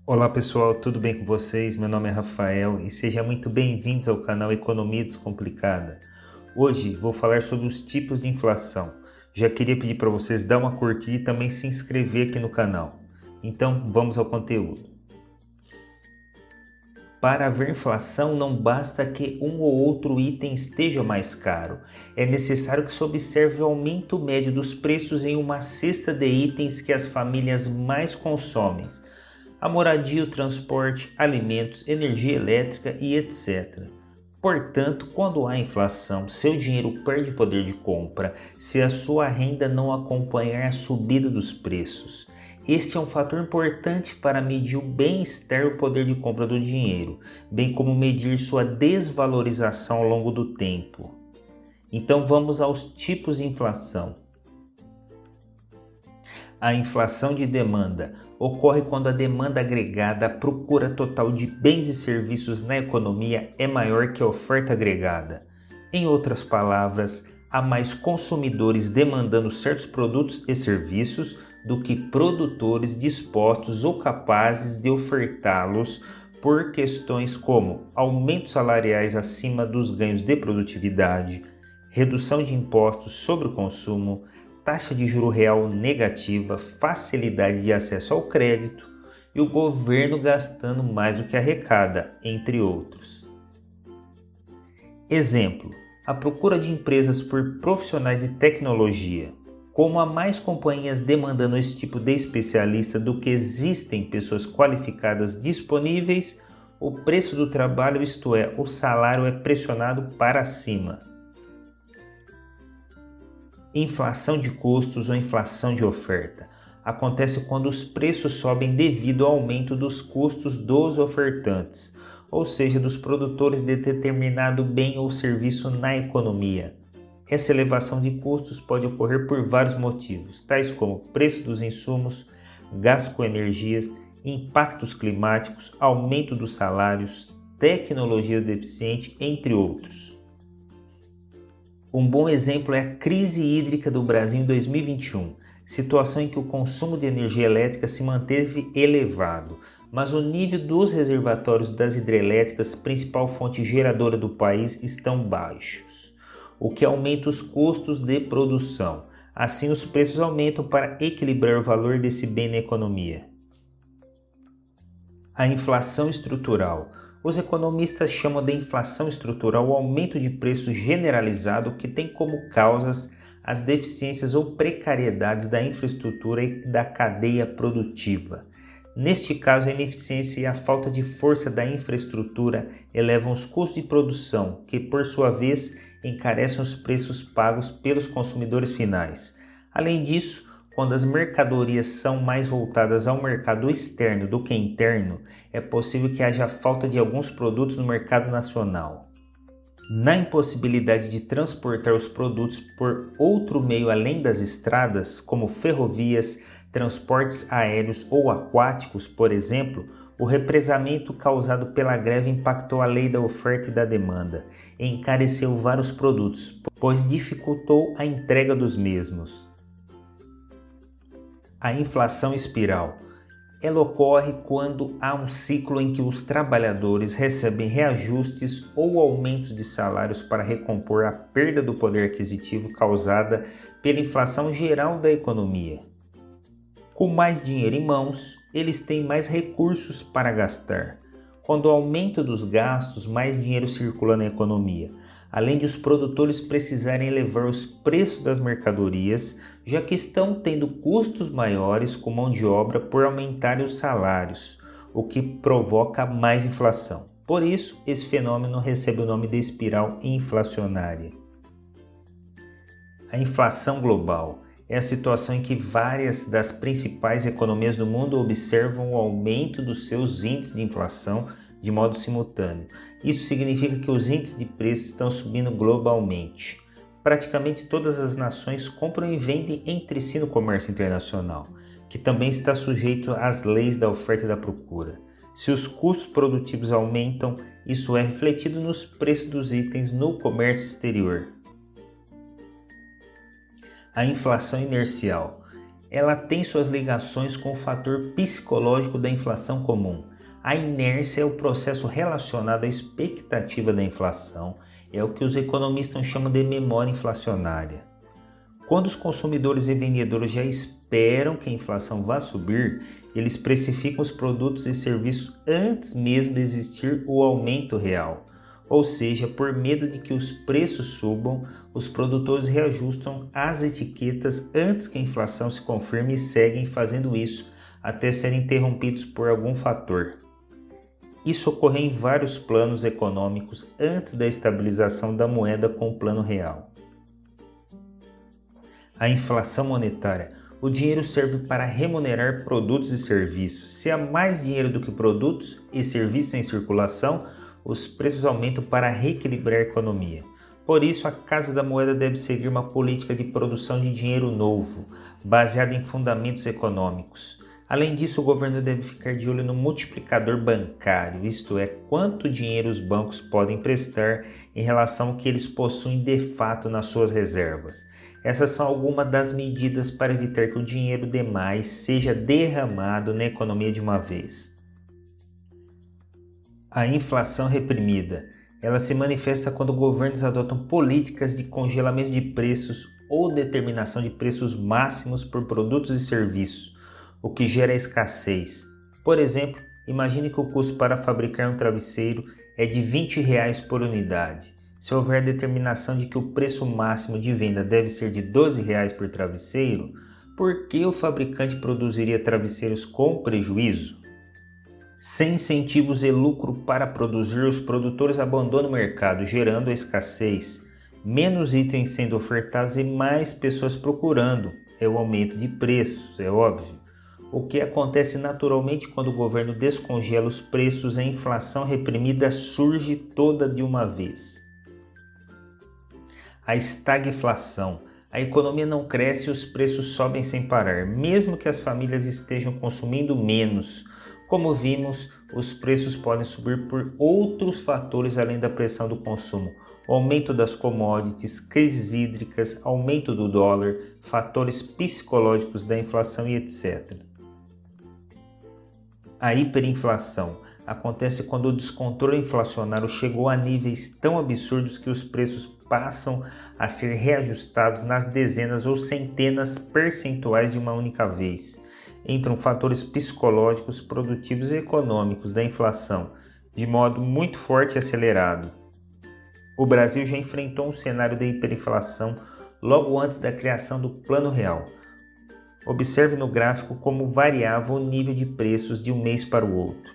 Olá pessoal, tudo bem com vocês? Meu nome é Rafael e sejam muito bem-vindos ao canal Economia Descomplicada. Hoje vou falar sobre os tipos de inflação. Já queria pedir para vocês dar uma curtida e também se inscrever aqui no canal. Então vamos ao conteúdo. Para haver inflação, não basta que um ou outro item esteja mais caro. É necessário que se observe o aumento médio dos preços em uma cesta de itens que as famílias mais consomem. A moradia, o transporte, alimentos, energia elétrica e etc. Portanto, quando há inflação, seu dinheiro perde poder de compra se a sua renda não acompanhar a subida dos preços. Este é um fator importante para medir o bem-estar e o poder de compra do dinheiro, bem como medir sua desvalorização ao longo do tempo. Então vamos aos tipos de inflação. A inflação de demanda ocorre quando a demanda agregada, a procura total de bens e serviços na economia é maior que a oferta agregada. Em outras palavras, há mais consumidores demandando certos produtos e serviços do que produtores dispostos ou capazes de ofertá-los por questões como aumentos salariais acima dos ganhos de produtividade, redução de impostos sobre o consumo, taxa de juro real negativa, facilidade de acesso ao crédito e o governo gastando mais do que arrecada, entre outros. Exemplo: a procura de empresas por profissionais de tecnologia. Como há mais companhias demandando esse tipo de especialista do que existem pessoas qualificadas disponíveis, o preço do trabalho, isto é, o salário, é pressionado para cima. Inflação de custos ou inflação de oferta acontece quando os preços sobem devido ao aumento dos custos dos ofertantes, ou seja, dos produtores de determinado bem ou serviço na economia. Essa elevação de custos pode ocorrer por vários motivos, tais como preço dos insumos, gasto com energias, impactos climáticos, aumento dos salários, tecnologias deficientes, entre outros. Um bom exemplo é a crise hídrica do Brasil em 2021, situação em que o consumo de energia elétrica se manteve elevado, mas o nível dos reservatórios das hidrelétricas, principal fonte geradora do país, estão baixos, o que aumenta os custos de produção. Assim, os preços aumentam para equilibrar o valor desse bem na economia. A inflação estrutural. Os economistas chamam de inflação estrutural o aumento de preço generalizado que tem como causas as deficiências ou precariedades da infraestrutura e da cadeia produtiva. Neste caso, a ineficiência e a falta de força da infraestrutura elevam os custos de produção, que, por sua vez, encarecem os preços pagos pelos consumidores finais. Além disso, quando as mercadorias são mais voltadas ao mercado externo do que interno, é possível que haja falta de alguns produtos no mercado nacional. Na impossibilidade de transportar os produtos por outro meio além das estradas, como ferrovias, transportes aéreos ou aquáticos, por exemplo, o represamento causado pela greve impactou a lei da oferta e da demanda e encareceu vários produtos, pois dificultou a entrega dos mesmos. A inflação espiral. Ela ocorre quando há um ciclo em que os trabalhadores recebem reajustes ou aumentos de salários para recompor a perda do poder aquisitivo causada pela inflação geral da economia. Com mais dinheiro em mãos, eles têm mais recursos para gastar. Quando o aumento dos gastos, mais dinheiro circula na economia, além de os produtores precisarem elevar os preços das mercadorias, já que estão tendo custos maiores com mão de obra por aumentarem os salários, o que provoca mais inflação. Por isso, esse fenômeno recebe o nome de espiral inflacionária. A inflação global é a situação em que várias das principais economias do mundo observam o aumento dos seus índices de inflação de modo simultâneo. Isso significa que os índices de preços estão subindo globalmente. Praticamente todas as nações compram e vendem entre si no comércio internacional, que também está sujeito às leis da oferta e da procura. Se os custos produtivos aumentam, isso é refletido nos preços dos itens no comércio exterior. A inflação inercial ela tem suas ligações com o fator psicológico da inflação comum. A inércia é o processo relacionado à expectativa da inflação, é o que os economistas chamam de memória inflacionária. Quando os consumidores e vendedores já esperam que a inflação vá subir, eles precificam os produtos e serviços antes mesmo de existir o aumento real. Ou seja, por medo de que os preços subam, os produtores reajustam as etiquetas antes que a inflação se confirme e seguem fazendo isso até serem interrompidos por algum fator. Isso ocorre em vários planos econômicos antes da estabilização da moeda com o plano real. A inflação monetária. O dinheiro serve para remunerar produtos e serviços. Se há mais dinheiro do que produtos e serviços em circulação, os preços aumentam para reequilibrar a economia. Por isso, a Casa da Moeda deve seguir uma política de produção de dinheiro novo, baseada em fundamentos econômicos. Além disso, o governo deve ficar de olho no multiplicador bancário, isto é, quanto dinheiro os bancos podem prestar em relação ao que eles possuem de fato nas suas reservas. Essas são algumas das medidas para evitar que o dinheiro demais seja derramado na economia de uma vez. A inflação reprimida. Ela se manifesta quando governos adotam políticas de congelamento de preços ou determinação de preços máximos por produtos e serviços, o que gera escassez. Por exemplo, imagine que o custo para fabricar um travesseiro é de R$20 por unidade. Se houver determinação de que o preço máximo de venda deve ser de R$12 por travesseiro, por que o fabricante produziria travesseiros com prejuízo? Sem incentivos e lucro para produzir, os produtores abandonam o mercado, gerando a escassez. Menos itens sendo ofertados e mais pessoas procurando. É o aumento de preços, é óbvio. O que acontece naturalmente quando o governo descongela os preços, a inflação reprimida surge toda de uma vez. A estagflação. A economia não cresce e os preços sobem sem parar, mesmo que as famílias estejam consumindo menos. Como vimos, os preços podem subir por outros fatores além da pressão do consumo. O aumento das commodities, crises hídricas, aumento do dólar, fatores psicológicos da inflação e etc. A hiperinflação acontece quando o descontrole inflacionário chegou a níveis tão absurdos que os preços passam a ser reajustados nas dezenas ou centenas percentuais de uma única vez. Entram fatores psicológicos, produtivos e econômicos da inflação, de modo muito forte e acelerado. O Brasil já enfrentou um cenário de hiperinflação logo antes da criação do Plano Real. Observe no gráfico como variava o nível de preços de um mês para o outro.